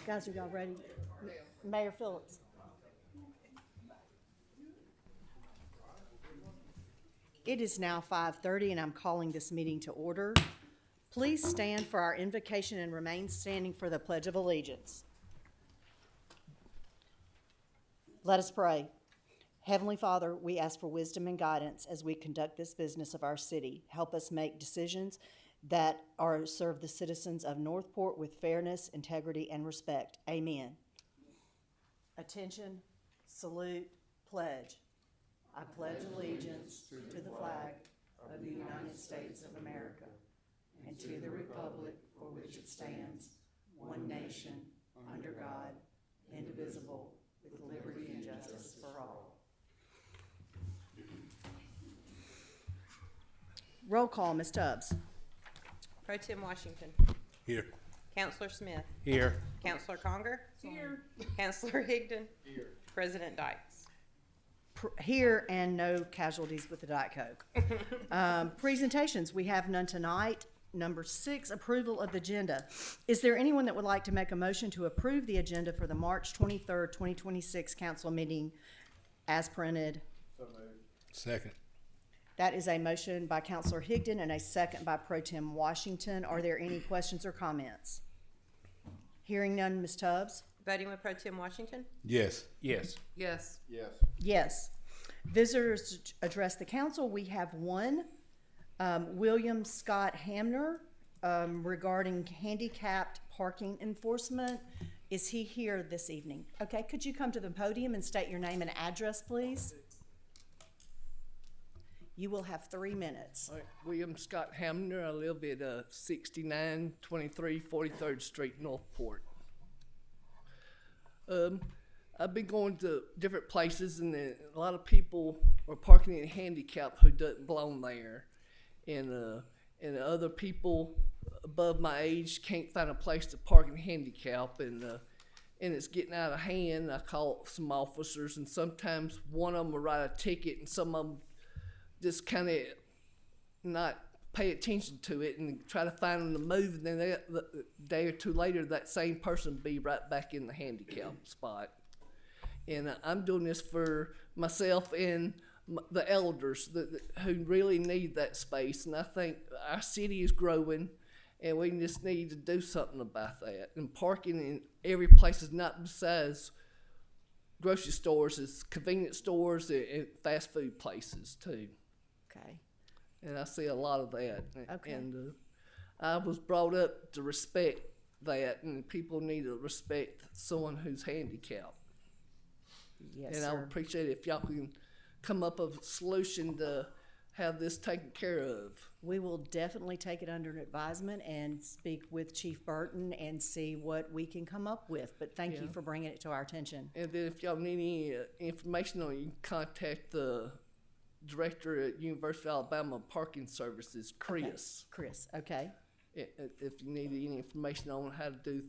Guys, are y'all ready? Mayor Phillips. It is now 5:30 and I'm calling this meeting to order. Please stand for our invocation and remain standing for the Pledge of Allegiance. Let us pray. Heavenly Father, we ask for wisdom and guidance as we conduct this business of our city. Help us make decisions that serve the citizens of Northport with fairness, integrity, and respect. Amen. Attention, salute, pledge. I pledge allegiance to the flag of the United States of America and to the republic for which it stands, one nation, under God, indivisible, with liberty and justice for all. Roll call, Ms. Tubbs. Pro Tem Washington. Here. Counselor Smith. Here. Counselor Conger. Here. Counselor Higdon. Here. President Dykes. Here, and no casualties with the Diet Coke. Presentations, we have none tonight. Number 6, approval of the agenda. Is there anyone that would like to make a motion to approve the agenda for the March 23rd, 2026 council meeting as printed? Second. That is a motion by Counselor Higdon and a second by Pro Tem Washington. Are there any questions or comments? Hearing none, Ms. Tubbs? Voting with Pro Tem Washington. Yes. Yes. Yes. Yes. Yes. Visitors to address the council, we have one. William Scott Hamner, regarding handicapped parking enforcement. Is he here this evening? Okay, could you come to the podium and state your name and address, please? You will have 3 minutes. All right, William Scott Hamner. I live at 6923 43rd Street, Northport. I've been going to different places, and a lot of people are parking in handicap who doesn't belong there, and other people above my age can't find a place to park in handicap, and it's getting out of hand. I call some officers, and sometimes one of them will write a ticket, and some of them just kind of not pay attention to it and try to find them to move, and then a day or two later, that same person will be right back in the handicap spot. And I'm doing this for myself and the elders who really need that space. And I think our city is growing, and we just need to do something about that. And parking in every place is not besides grocery stores, it's convenience stores and fast food places too. Okay. And I see a lot of that. Okay. And I was brought up to respect that, and people need to respect someone who's handicapped. Yes, And I would sir. appreciate it if y'all can come up with a solution to have this taken care of. We will definitely take it under advisement and speak with Chief Burton and see what we can come up with. But thank you Yeah. for bringing it to our attention. And then if y'all need any information on it, you can contact the director at University of Alabama Parking Services, Chris. Okay. Chris, okay. If you need any information on how to do,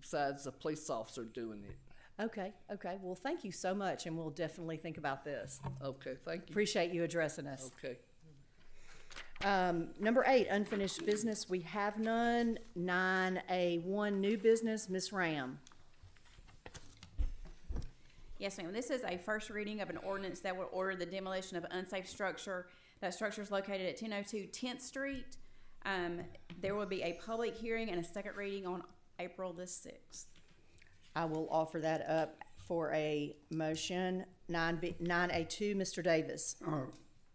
besides a police officer doing it. Okay. Well, thank you so much, and we'll definitely think about this. Okay, thank you. Appreciate you addressing us. Okay. Number 8, unfinished business. We have none. 9A1, new business. Ms. Ram. Yes, ma'am. This is a first reading of an ordinance that will order the demolition of unsafe structure. That structure is located at 1002 10th Street. There will be a public hearing and a second reading on April the 6th. I will offer that up for a motion. 9A2, Mr. Davis.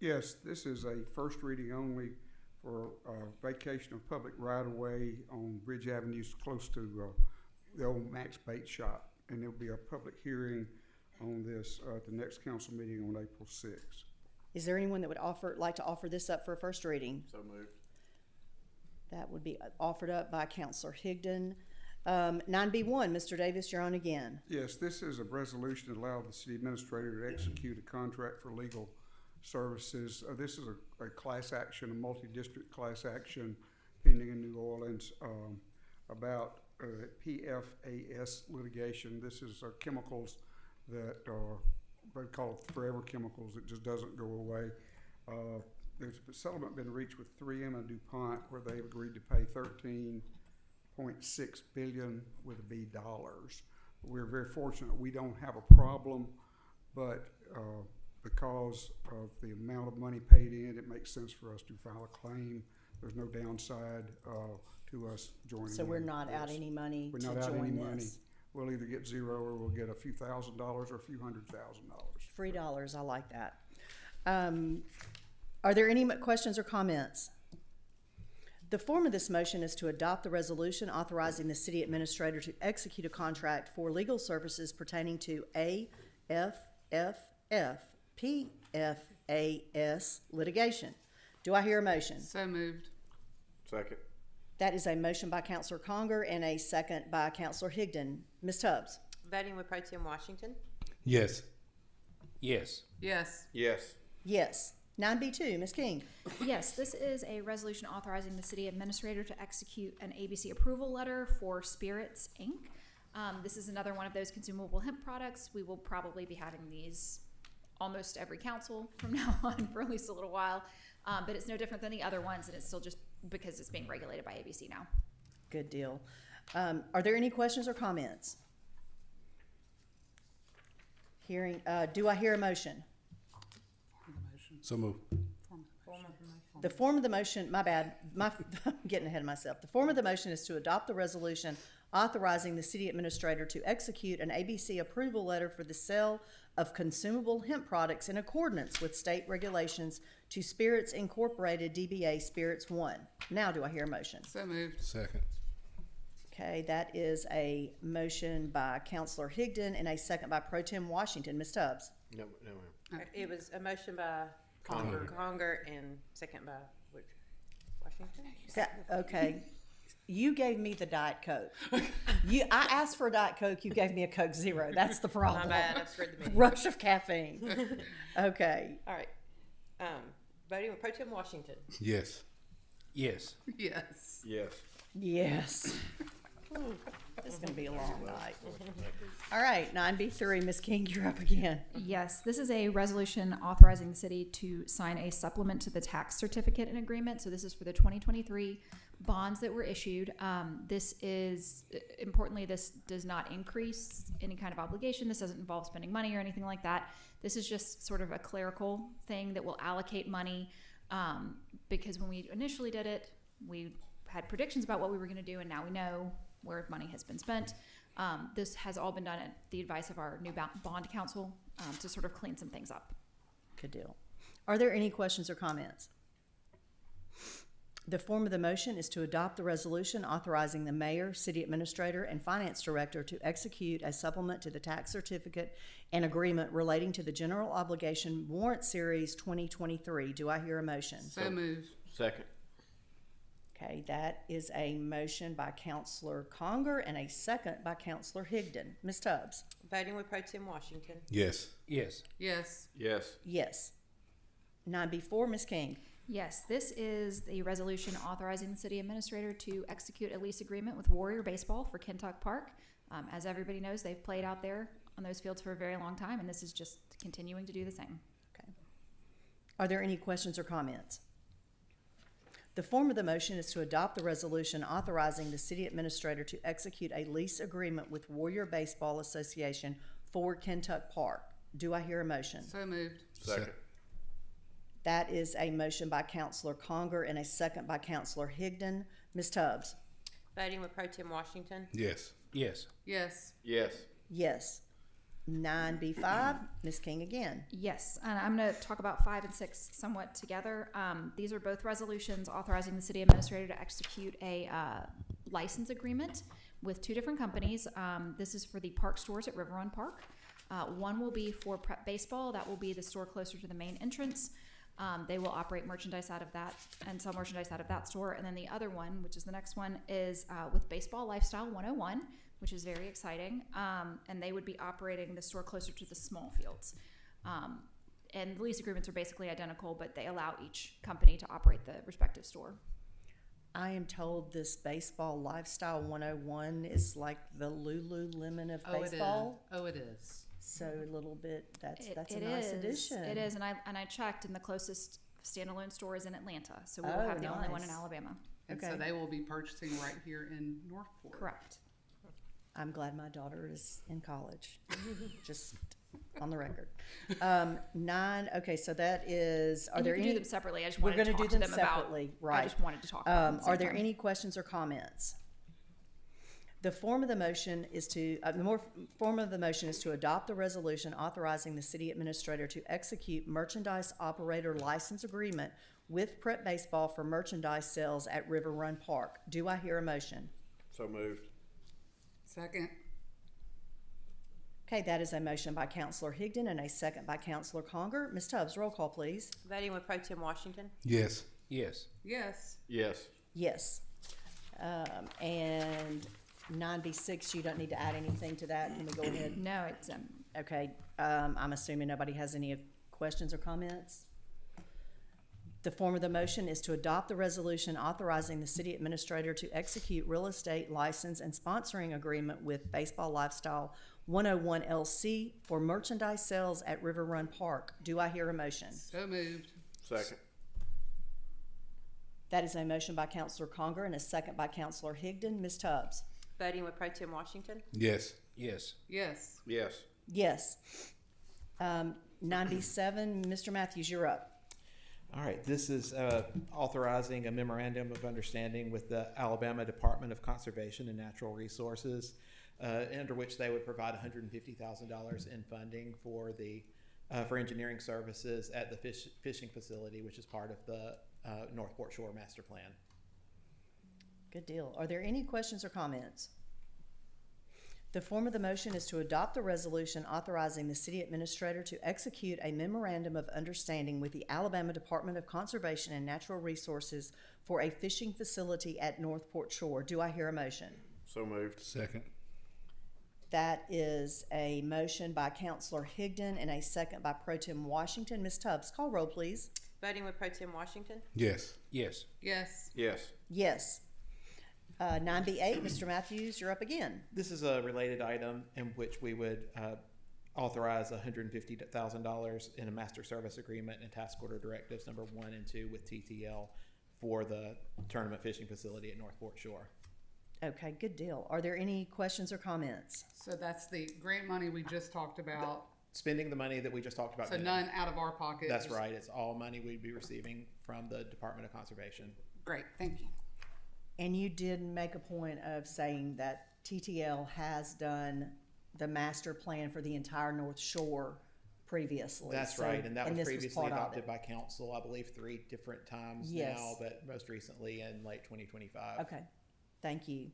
Yes, this is a first reading only for vacation of public right-of-way on Bridge Avenue, close to the old Max Bait Shop. And there'll be a public hearing on this at the next council meeting on April 6th. Is there anyone that would like to offer this up for a first reading? So moved. That would be offered up by Counselor Higdon. 9B1, Mr. Davis, you're on again. Yes, this is a resolution to allow the city administrator to execute a contract for legal services. This is a class action, a multi-district class action pending in New Orleans about PFAS litigation. This is chemicals that are, they call it forever chemicals. It just doesn't go away. There's a settlement been reached with 3M and DuPont where they've agreed to pay $13 $1.6 billion with a B dollars. We're very fortunate we don't have a problem, but because of the amount of money paid in, it makes sense for us to file a claim. There's no downside to us joining in. So we're not out this. any money We're to not out any join money. this? We'll either get zero or we'll get a few $1,000s or a few $100,000. Free dollars, I like that. Are there any questions or comments? The form of this motion is to adopt the resolution authorizing the city administrator to execute a contract for legal services pertaining to PFAS litigation. Do I hear a motion? So moved. Second. That is a motion by Counselor Conger and a second by Counselor Higdon. Ms. Tubbs? Voting with Pro Tem Washington. Yes. Yes. Yes. Yes. Yes. 9B2, Ms. King? Yes, this is a resolution authorizing the city administrator to execute an ABC approval letter for Spirits, Inc. This is another one of those consumable hemp products. We will probably be having these almost every council from now on for at least a little while. But it's no different than the other ones, and it's still just because it's being regulated by ABC now. Good deal. Are there any questions or comments? Do I hear a motion? So move. The form of the motion, my bad, I'm getting ahead of myself. The form of the motion is to adopt the resolution authorizing the city administrator to execute an ABC approval letter for the sale of consumable hemp products in accordance with state regulations to Spirits Incorporated, DBA Spirits One. Now do I hear a motion? So moved. Second. Okay, that is a motion by Counselor Higdon and a second by Pro Tem Washington. Ms. Tubbs? No, ma'am. It was a motion by Conger and second by which? Washington? Okay. You gave me the Diet Coke. I asked for a Diet Coke, you gave me a Coke Zero. That's the problem. My bad, I've screwed the meeting. Rush of caffeine. Okay. All right. Voting with Pro Tem Washington. Yes. Yes. Yes. Yes. Yes. This is going to be a long night. All right, 9B3, Ms. King, you're up again. Yes, this is a resolution authorizing the city to sign a supplement to the tax certificate and agreement. So this is for the 2023 bonds that were issued. This is, importantly, this does not increase any kind of obligation. This doesn't involve spending money or anything like that. This is just sort of a clerical thing that will allocate money, because when we initially did it, we had predictions about what we were going to do, and now we know where money has been spent. This has all been done at the advice of our new bond counsel to sort of clean some things up. Good deal. Are there any questions or comments? The form of the motion is to adopt the resolution authorizing the mayor, city administrator, and finance director to execute a supplement to the tax certificate and agreement relating to the general obligation warrant series 2023. Do I hear a motion? So moved. Second. Okay, that is a motion by Counselor Conger and a second by Counselor Higdon. Ms. Tubbs? Voting with Pro Tem Washington. Yes. Yes. Yes. Yes. Yes. 9B4, Ms. King? Yes, this is the resolution authorizing the city administrator to execute a lease agreement with Warrior Baseball for Kentuck Park. As everybody knows, they've played out there on those fields for a very long time, and this is just continuing to do the same. Okay. Are there any questions or comments? The form of the motion is to adopt the resolution authorizing the city administrator to execute a lease agreement with Warrior Baseball Association for Kentuck Park. Do I hear a motion? So moved. Second. That is a motion by Counselor Conger and a second by Counselor Higdon. Ms. Tubbs? Voting with Pro Tem Washington. Yes. Yes. Yes. Yes. Yes. 9B5, Ms. King again. Yes, and I'm going to talk about 5 and 6 somewhat together. These are both resolutions authorizing the city administrator to execute a license agreement with two different companies. This is for the park stores at River Run Park. One will be for Prep Baseball. That will be the store closer to the main entrance. They will operate merchandise out of that and sell merchandise out of that store. And then the other one, which is the next one, is with Baseball Lifestyle 101, which is very exciting. And they would be operating the store closer to the small fields. And the lease agreements are basically identical, but they allow each company to operate the respective store. I am told this Baseball Lifestyle 101 is like the Lululemon of baseball. Oh, it is. So a little bit, that's a It nice is. addition. It is, and I checked, and the closest standalone store is in Atlanta, so we will Oh, have the only one in nice. Alabama. And so Okay. they will be purchasing right here in Northport. Correct. I'm glad my daughter is in college, just on the record. Okay, so that is, are And there you can do any? them separately. I just We're wanted to gonna talk do to them them about. separately, I right. just wanted to talk about them at the Are same there time. any questions or comments? The form of the motion is to, form of the motion is to adopt the resolution authorizing the city administrator to execute merchandise operator license agreement with Prep Baseball for merchandise sales at River Run Park. Do I hear a motion? So moved. Second, Okay, that is a motion by Counselor Higdon and a second by Counselor Conger. Ms. Tubbs, roll call, please. Voting with Pro Tem Washington? Yes. Yes. yes. Yes. Yes. And 9B6, you don't need to add anything to that. Can we go ahead? No, it's, Okay, I'm assuming nobody has any questions or comments? The form of the motion is to adopt the resolution authorizing the city administrator to execute real estate license and sponsoring agreement with Baseball Lifestyle 101 LC for merchandise sales at River Run Park. Do I hear a motion? So moved. Second. That is a motion by Counselor Conger and a second by Counselor Higdon. Ms. Tubbs? Voting with Pro Tem Washington? Yes. Yes. Yes. Yes. Yes. 97, Mr. Matthews, you're up. All right, this is authorizing a memorandum of understanding with the Alabama Department of Conservation and Natural Resources, under which they would provide $150,000 in funding for the for engineering services at the fishing facility, which is part of the Northport Shore Master Plan. Good deal. Are there any questions or comments? The form of the motion is to adopt the resolution authorizing the city administrator to execute a memorandum of understanding with the Alabama Department of Conservation and Natural Resources for a fishing facility at Northport Shore. Do I hear a motion? So moved. Second. That is a motion by Counselor Higdon and a second by Pro Tem Washington. Ms. Tubbs, call roll, please. Voting with Pro Tem Washington? Yes. Yes. Yes. Yes. Yes. 9B8, Mr. Matthews, you're up again. This is a related item in which we would authorize $150,000 in a master service agreement and task order directives number 1 and 2 with TTL for the tournament fishing facility at Northport Shore. Okay, good deal. Are there any questions or comments? So that's the grant money we just talked about. Spending the money that we just talked about. So today. none out of our pocket. That's just- right. It's all money we'd be receiving from the Department of Conservation. Great, thank you. And you did make a point of saying that TTL has done the master plan for the entire North Shore previously. That's So- right, and that was this previously part of adopted it. by council, I believe 3 different times Yes. now, but most recently in late 2025. Okay, thank you.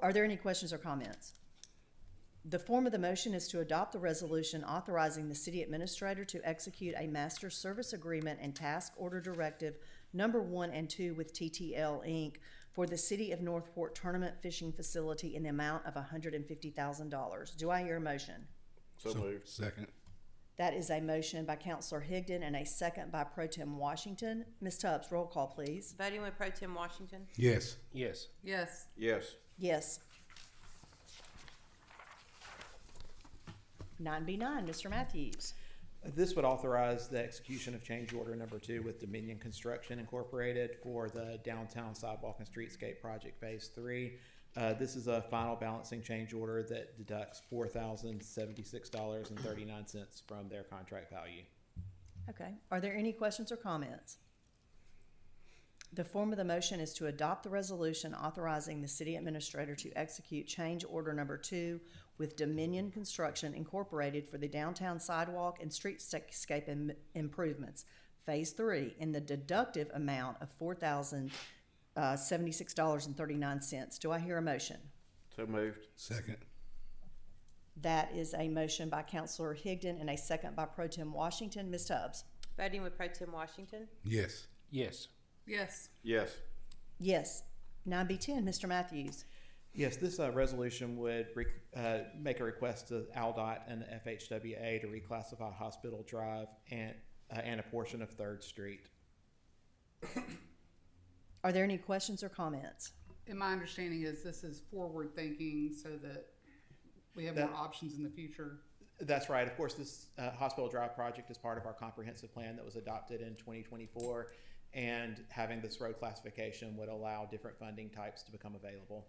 Are there any questions or comments? The form of the motion is to adopt the resolution authorizing the city administrator to execute a master service agreement and task order directive number 1 and 2 with TTL Inc. for the City of Northport Tournament Fishing Facility in the amount of $150,000. Do I hear a motion? So moved. Second. That is a motion by Counselor Higdon and a second by Pro Tem Washington. Ms. Tubbs, roll call, please. Voting with Pro Tem Washington? Yes. Yes. Yes. Yes. Yes. 9B9, Mr. Matthews. This would authorize the execution of change order number 2 with Dominion Construction Incorporated for the downtown sidewalk and streetscape project phase 3. This is a final balancing change order that deducts $4,076.39 from their contract value. Okay. Are there any questions or comments? The form of the motion is to adopt the resolution authorizing the city administrator to execute change order number 2 with Dominion Construction Incorporated for the downtown sidewalk and streetscape improvements, phase 3, in the deductive amount of $4,076.39. Do I hear a motion? So moved. Second. That is a motion by Counselor Higdon and a second by Pro Tem Washington. Ms. Tubbs? Voting with Pro Tem Washington? Yes. Yes. Yes. Yes. Yes. 9B10, Mr. Matthews. Yes, this resolution would make a request to ALDOT and the FHWA to reclassify Hospital Drive and a portion of 3rd Street. Are there any questions or comments? And my understanding is this is forward thinking so that we have more options in the future. That's right. Of course, this Hospital Drive project is part of our comprehensive plan that was adopted in 2024. and having this road classification would allow different funding types to become available.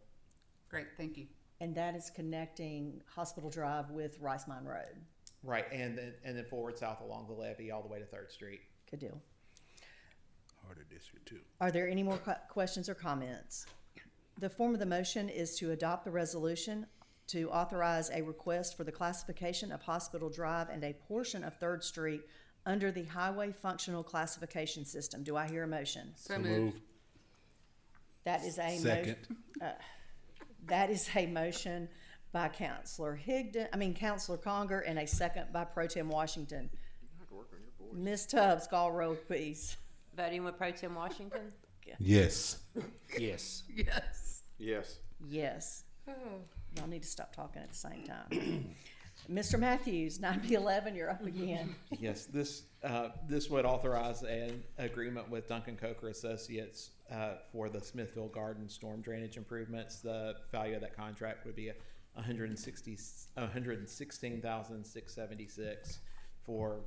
Great, thank you. And that is connecting Hospital Drive with Rice Mine Road. Right, and then forward south along the levee all the way to 3rd Street. Good deal. Harder District 2. Are there any more questions or comments? The form of the motion is to adopt the resolution to authorize a request for the classification of Hospital Drive and a portion of 3rd Street under the Highway Functional Classification System. Do I hear a motion? So moved. That is a Second. That is a motion by Counselor Conger, and a second by Pro Tem Washington. Ms. Tubbs, call roll, please. Voting with Pro Tem Washington? Yes. Yes. Yes. Yes. Yes. Oh. Y'all need to stop talking at the same time. Mr. Matthews, 9B11, you're up again. Yes, this would authorize an agreement with Duncan Coker Associates for the Smithfield Garden storm drainage improvements. The value of that contract would be $116,676 for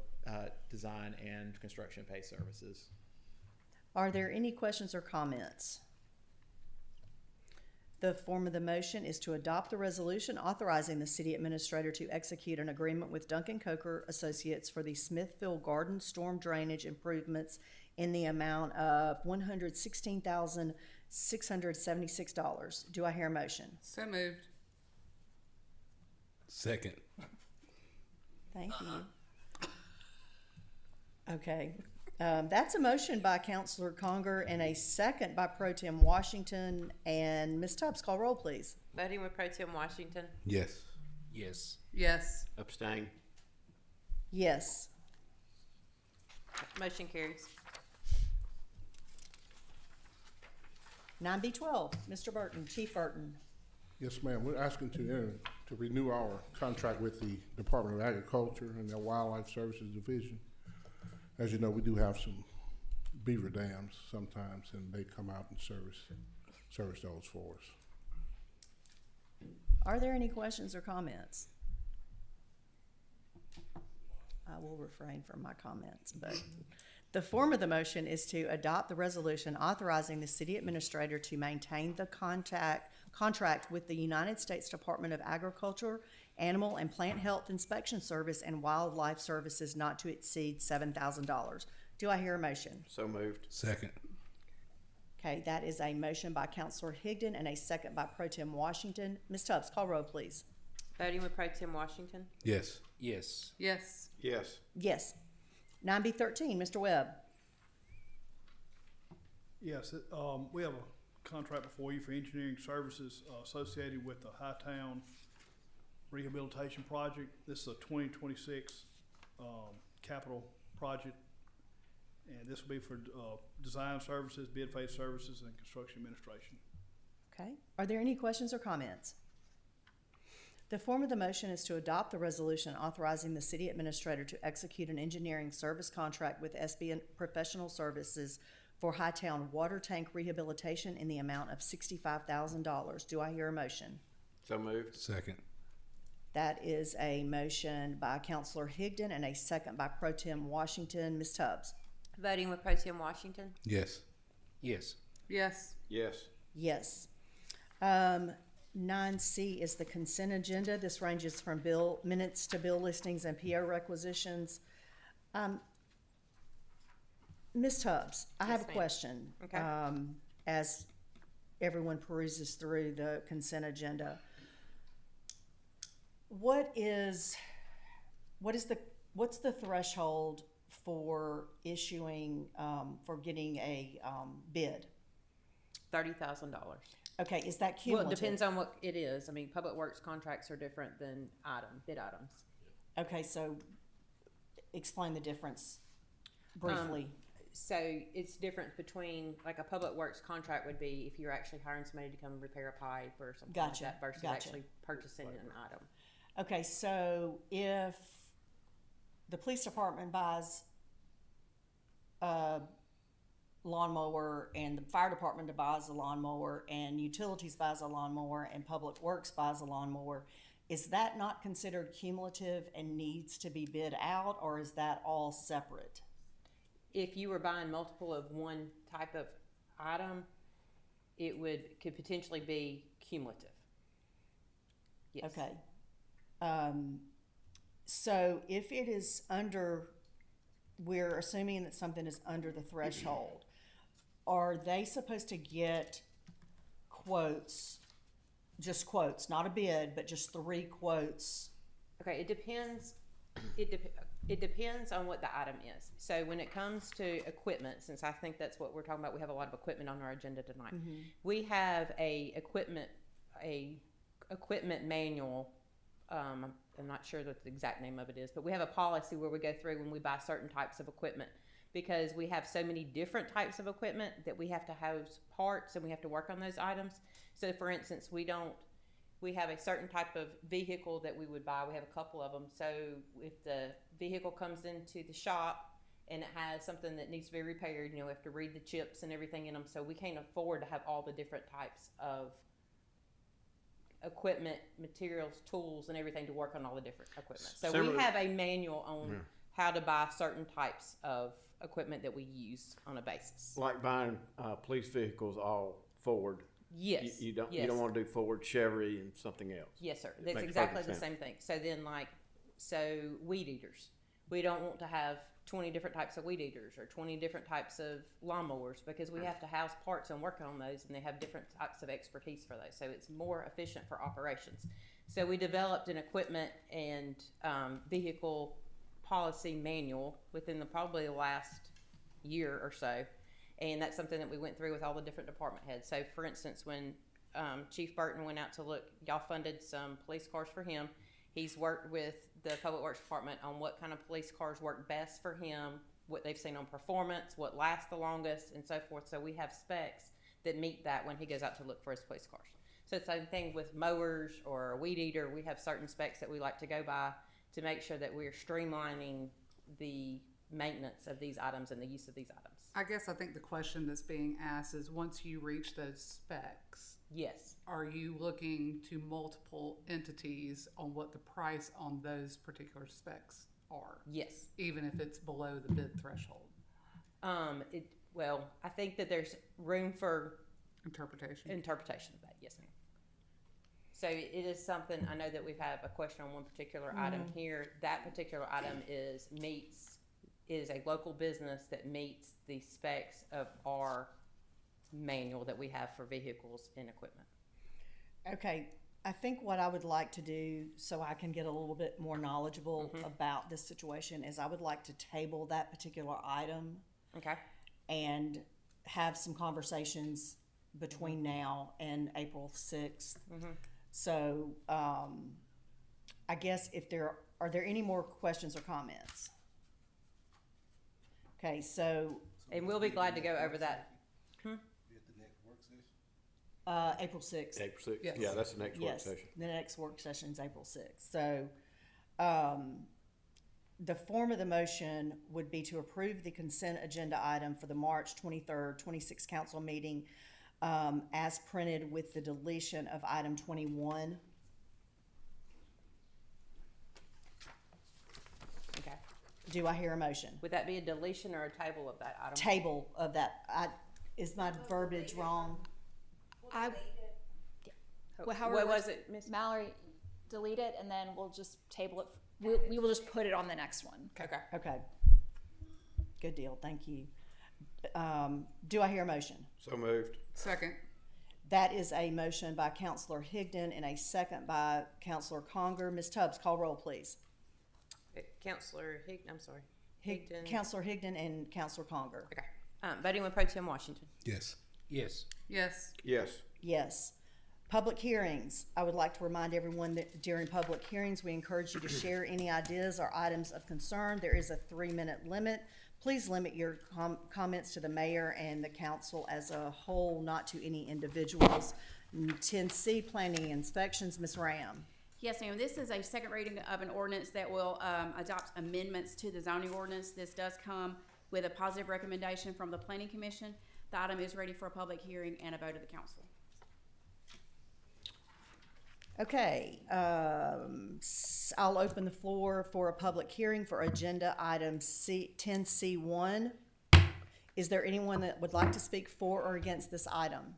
design and construction pay services. Are there any questions or comments? The form of the motion is to adopt the resolution authorizing the city administrator to execute an agreement with Duncan Coker Associates for the Smithfield Garden storm drainage improvements in the amount of $116,676. Do I hear a motion? So moved. Second. Thank you. Okay. That's a motion by Counselor Conger and a second by Pro Tem Washington. And Ms. Tubbs, call roll, please. Voting with Pro Tem Washington? Yes. Yes. Yes. Abstain. Yes. Motion carries. 9B12, Mr. Burton, Chief Burton. Yes, ma'am. We're asking to renew our contract with the Department of Agriculture and their Wildlife Services Division. As you know, we do have some beaver dams sometimes, and they come out and service those for us. Are there any questions or comments? I will refrain from my comments, but the form of the motion is to adopt the resolution authorizing the city administrator to maintain the contract with the United States Department of Agriculture, Animal and Plant Health Inspection Service, and Wildlife Services not to exceed $7,000. Do I hear a motion? So moved. Second. Okay, that is a motion by Counselor Higdon and a second by Pro Tem Washington. Ms. Tubbs, call roll, please. Voting with Pro Tem Washington? Yes. Yes. Yes. Yes. Yes. 9B13, Mr. Webb. Yes, we have a contract before you for engineering services associated with the Hightown Rehabilitation Project. This is a 2026 capital project, and this will be for design services, bid phase services, and construction administration. Okay. Are there any questions or comments? The form of the motion is to adopt the resolution authorizing the city administrator to execute an engineering service contract with SB Professional Services for Hightown water tank rehabilitation in the amount of $65,000. Do I hear a motion? So moved. Second. That is a motion by Counselor Higdon and a second by Pro Tem Washington. Ms. Tubbs? Voting with Pro Tem Washington? Yes. Yes. Yes. Yes. Yes. 9C is the consent agenda. This ranges from minutes to bill listings and PO requisitions. Ms. Tubbs, I have a ma'am. question. Okay. As everyone peruses through the consent agenda, what's the threshold for issuing, for getting a bid? $30,000. Okay, is that Well, cumulative? it depends on what it is. I mean, public works contracts are different than bid items. Okay, so explain the difference briefly. So it's different between, like, a public works contract would be if you're actually hiring somebody to come repair a pipe or something Gotcha, like that versus gotcha. actually purchasing an item. Okay, so if the police department buys a lawnmower and the fire department buys a lawnmower and utilities buys a lawnmower and public works buys a lawnmower, is that not considered cumulative and needs to be bid out, or is that all separate? if you were buying multiple of one type of item, could potentially be cumulative. Yes. Okay. So if it is under, we're assuming that something is under the threshold, are they supposed to get quotes, just quotes, not a bid, but just 3 quotes? Okay, it depends. It depends on what the item is. So when it comes to equipment, since I think that's what we're talking about, we have a lot of equipment on our agenda tonight. We have a equipment manual. I'm not sure what the exact name of it is, but we have a policy where we go through when we buy certain types of equipment, because we have so many different types of equipment that we have to house parts and we have to work on those items. So for instance, we have a certain type of vehicle that we would buy. We have a couple of them. So if the vehicle comes into the shop and it has something that needs to be repaired, we have to read the chips and everything in them. So we can't afford to have all the different types of equipment, materials, tools, and everything to work on all the different equipment. So we have a manual on how to buy certain types of equipment that we use on a basis. Like buying police vehicles all Ford. Yes. You don't yes. want to do Ford, Chevy, and something else. Yes, sir. It That's makes exactly perfect the sense. same thing. So then, weed eaters. We don't want to have 20 different types of weed eaters or 20 different types of lawnmowers, because we have to house parts and work on those, and they have different types of expertise for those. So it's more efficient for operations. So we developed an equipment and vehicle policy manual within probably the last year or so. And that's something that we went through with all the different department heads. So for instance, when Chief Burton went out to look, y'all funded some police cars for him. He's worked with the Public Works Department on what kind of police cars work best for him, what they've seen on performance, what lasts the longest, and so forth. So we have specs that meet that when he goes out to look for his police cars. So it's the same thing with mowers or a weed eater. We have certain specs that we like to go by to make sure that we're streamlining the maintenance of these items and the use of these items. I guess I think the question that's being asked is, once you reach those specs, Yes. are you looking to multiple entities on what the price on those particular specs are? Yes. Even if it's below the bid threshold? Well, I think that there's room for Interpretation. of that. Yes, ma'am. So it is something, I know that we've had a question on one particular item here. That particular item is a local business that meets the specs of our manual that we have for vehicles and equipment. Okay, I think what I would like to do, so I can get a little bit more knowledgeable about this situation, is I would like to table that particular item Okay. and have some conversations between now and April 6th. So I guess are there any more questions or comments? Okay, so And we'll be glad to go over that. April 6th. April 6th. Yes. Yeah, that's the next work Yes, session. the next work session is April 6th. So the form of the motion would be to approve the consent agenda item for the March 23rd, 26th council meeting as printed, with the deletion of item 21. Okay. Do I hear a motion? Would that be a deletion or a table of that item? Table of that. Is my verbiage wrong? Well, however What was it, Miss? Mallory, delete it, and then we'll just table it. We will just put it on the next one. Okay. Okay. Good deal. Thank you. Do I hear a motion? So moved. Second. That is a motion by Counselor Higdon and a second by Counselor Conger. Ms. Tubbs, call roll, please. Counselor Higdon, I'm sorry. Higdon. Counselor Higdon and Counselor Conger. Okay. Voting with Pro Tem Washington. Yes. Yes. Yes. Yes. Yes. Public hearings. I would like to remind everyone that during public hearings, we encourage you to share any ideas or items of concern. There is a 3-minute limit. Please limit your comments to the mayor and the council as a whole, not to any individuals. 10C, planning inspections. Ms. Ram. Yes, ma'am. This is a second reading of an ordinance that will adopt amendments to the zoning ordinance. This does come with a positive recommendation from the Planning Commission. The item is ready for a public hearing and a vote of the council. Okay, I'll open the floor for a public hearing for agenda item 10C1. Is there anyone that would like to speak for or against this item?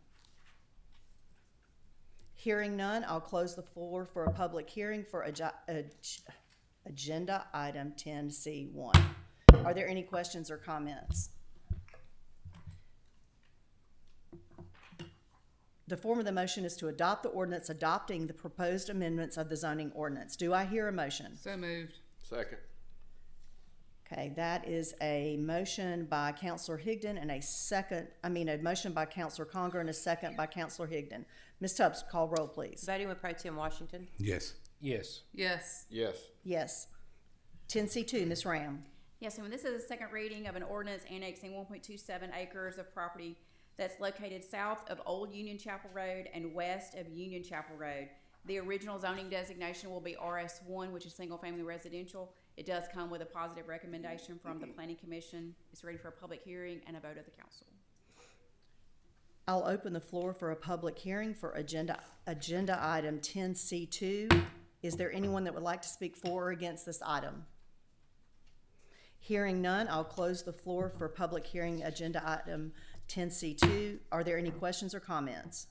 Hearing none, I'll close the floor for a public hearing for agenda item 10C1. Are there any questions or comments? The form of the motion is to adopt the ordinance adopting the proposed amendments of the zoning ordinance. Do I hear a motion? So moved. Second. Okay, that is a motion by Counselor Higdon and a motion by Counselor Conger and a second by Counselor Higdon. Ms. Tubbs, call roll, please. Voting with Pro Tem Washington. Yes. Yes. Yes. Yes. Yes. 10C2, Ms. Ram. Yes, and this is a second reading of an ordinance annexing 1.27 acres of property that's located south of Old Union Chapel Road and west of Union Chapel Road. The original zoning designation will be RS1, which is single-family residential. It does come with a positive recommendation from the Planning Commission. It's ready for a public hearing and a vote of the council. I'll open the floor for a public hearing for agenda item 10C2. Is there anyone that would like to speak for or against this item? Hearing none, I'll close the floor for public hearing agenda item 10C2. Are there any questions or comments?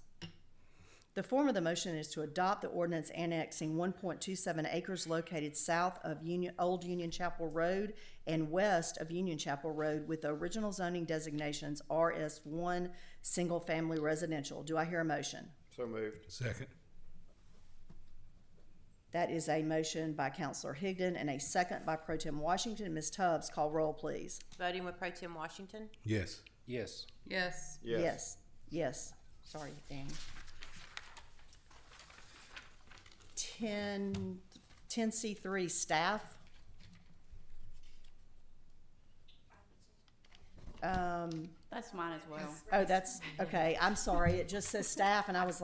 The form of the motion is to adopt the ordinance annexing 1.27 acres located south of Old Union Chapel Road and west of Union Chapel Road with the original zoning designations RS1 Single Family Residential. Do I hear a motion? So moved. Second. That is a motion by Counselor Higdon and a second by Pro Tem Washington. Ms. Tubbs, call roll, please. Voting with Pro Tem Washington. Yes. Yes. Yes. Yes. Yes. Yes. Sorry, Danny. 10C3 staff. That's mine as well. Oh, that's, okay, I'm sorry, it just says staff, and I was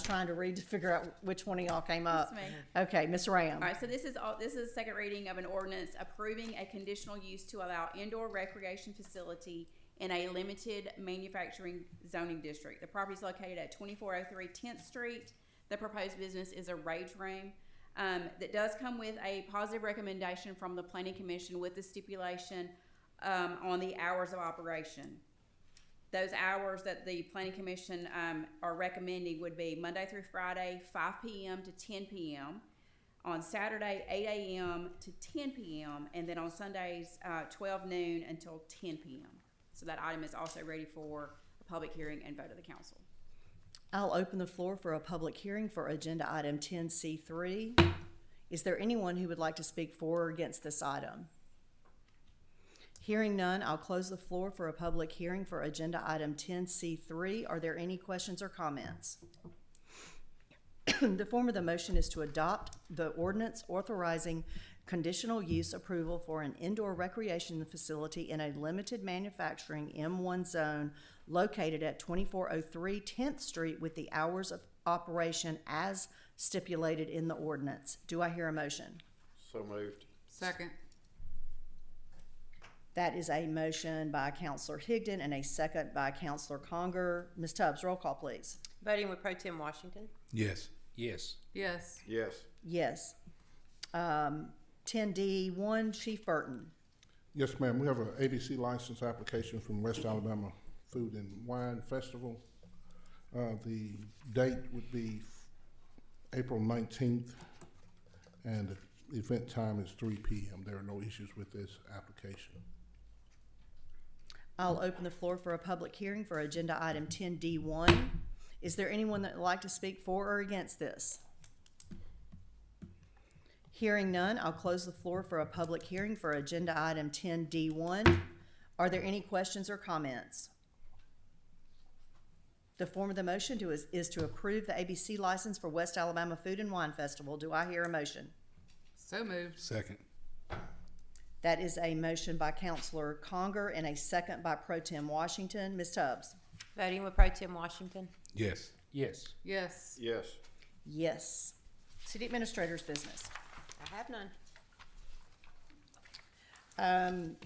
trying to read to figure out which one of y'all came up. That's me. Okay, Ms. Ram. All right, so this is a second reading of an ordinance approving a conditional use to allow indoor recreation facility in a limited manufacturing zoning district. The property is located at 2403 10th Street. The proposed business is a rage room. That does come with a positive recommendation from the Planning Commission with the stipulation on the hours of operation. Those hours that the Planning Commission are recommending would be Monday through Friday, 5 p.m. to 10 p.m., on Saturday, 8 a.m. to 10 p.m., and then on Sundays, 12 noon until 10 p.m. So that item is also ready for a public hearing and vote of the council. I'll open the floor for a public hearing for agenda item 10C3. Is there anyone who would like to speak for or against this item? Hearing none, I'll close the floor for a public hearing for agenda item 10C3. Are there any questions or comments? The form of the motion is to adopt the ordinance authorizing conditional use approval for an indoor recreation facility in a limited manufacturing M1 zone located at 2403 10th Street with the hours of operation as stipulated in the ordinance. Do I hear a motion? So moved. Second. That is a motion by Counselor Higdon and a second by Counselor Conger. Ms. Tubbs, roll call, please. Voting with Pro Tem Washington. Yes. Yes. Yes. Yes. Yes. 10D1, Chief Burton. Yes, ma'am. We have an ABC license application from West Alabama Food and Wine Festival. The date would be April 19th, and the event time is 3 p.m. There are no issues with this application. I'll open the floor for a public hearing for agenda item 10D1. Is there anyone that would like to speak for or against this? Hearing none, I'll close the floor for a public hearing for agenda item 10D1. Are there any questions or comments? The form of the motion is to approve the ABC license for West Alabama Food and Wine Festival. Do I hear a motion? So moved. Second. That is a motion by Counselor Conger and a second by Pro Tem Washington. Ms. Tubbs? Voting with Pro Tem Washington. Yes. Yes. Yes. Yes. Yes. City Administrator's business. I have none.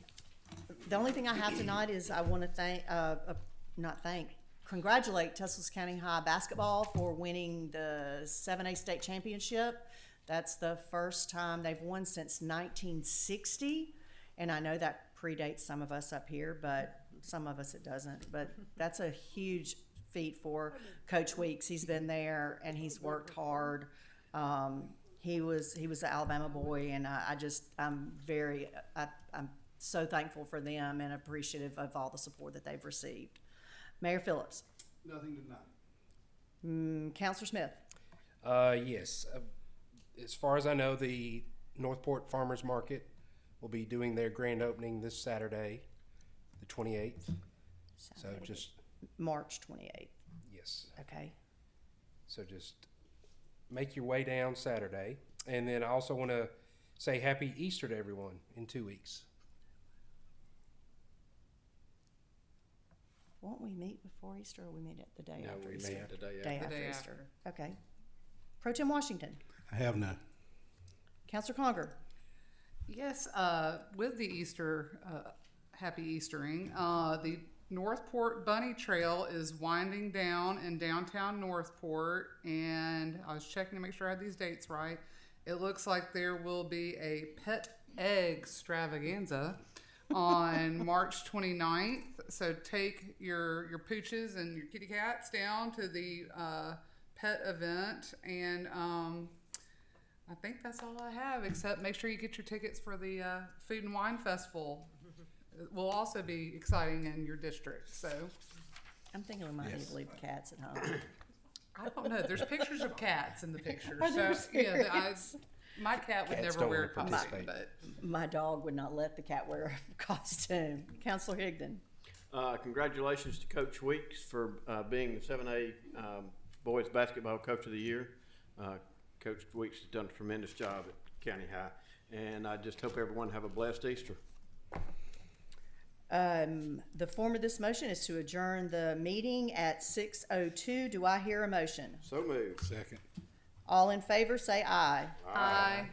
The only thing I have tonight is I want to congratulate Tuscaloosa County High Basketball for winning the 7A state championship. That's the first time they've won since 1960, and I know that predates some of us up here, but some of us it doesn't, but that's a huge feat for Coach Weeks. He's been there and he's worked hard. He was the Alabama boy, and I'm so thankful for them and appreciative of all the support that they've received. Mayor Phillips. Nothing tonight. Counselor Smith. Yes. As far as I know, the Northport Farmers Market will be doing their grand opening this Saturday, the 28th. So just, March 28th. yes. Okay. So just make your way down Saturday. And then I also want to say happy Easter to everyone in 2 weeks. Won't we meet before Easter, or we meet at the day after we Easter? meet the day Day after. after day Easter. after. Okay. Pro Tem Washington. I have none. Counselor Conger. Yes, with the Easter, happy Eastering, the Northport Bunny Trail is winding down in downtown Northport, and I was checking to make sure I had these dates right. It looks like there will be a pet egg extravaganza on March 29th. So take your pooches and your kitty cats down to the pet event, and I think that's all I have, except make sure you get your tickets for the Food and Wine Festival. It will also be exciting in your district. So I'm thinking we might need to leave the cats at home. I don't know. There's pictures of cats in the picture. Are there So yeah, serious? my cat would Cats never don't wear a wanna costume, participate. but My dog would not let the cat wear a costume. Counselor Higdon. Congratulations to Coach Weeks for being the 7A Boys Basketball Coach of the Year. Coach Weeks has done a tremendous job at County High, and I just hope everyone have a blessed Easter. The form of this motion is to adjourn the meeting at 6:02. Do I hear a motion? So moved. Second. All in favor, say aye. Aye.